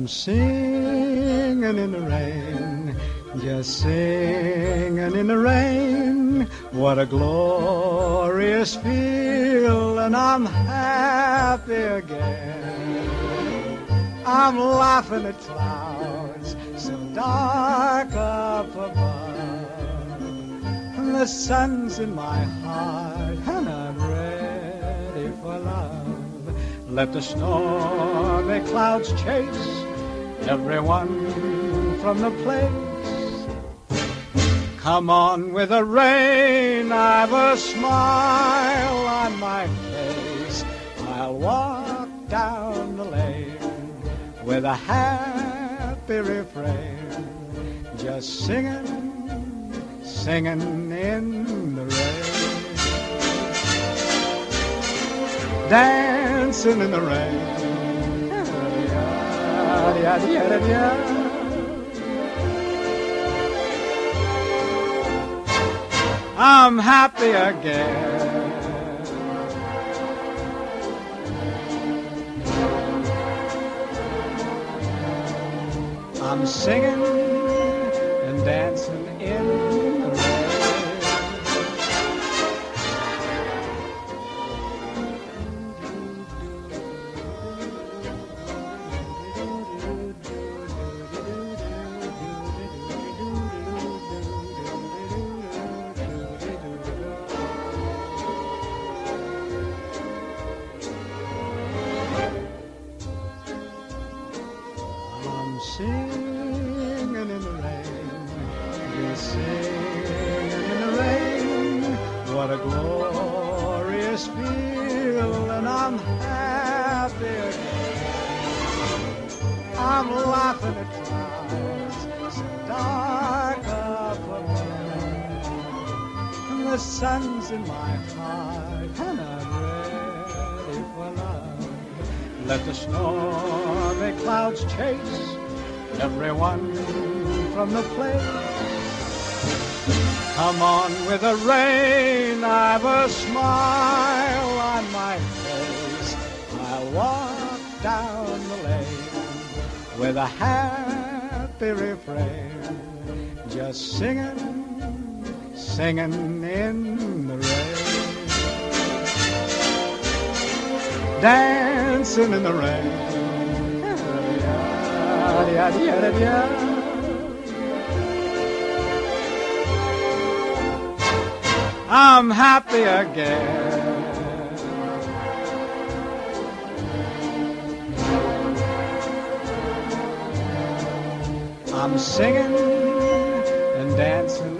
I'm singing in the rain, just singing in the rain. What a glorious feeling, I'm happy again. I'm laughing at clouds so dark up above. The sun's in my heart and I'm ready for love. Let the stormy clouds chase everyone from the place. Come on with the rain, I've a smile on my face. I'll walk down the lane with a happy refrain, just singing, singing in the rain, dancing in the rain. I'm happy again. I'm singing and dancing in the rain. Singing in the rain, just singing in the rain. What a glorious feeling, I'm happy again. I'm laughing at clouds so dark up above. The sun's in my heart and I'm ready for love. Let the stormy clouds chase everyone from the place. Come on with the rain, I've a smile on my face. I'll walk down the lane with a happy refrain, just singing, singing in the rain, dancing in the rain. I'm happy again. I'm singing and dancing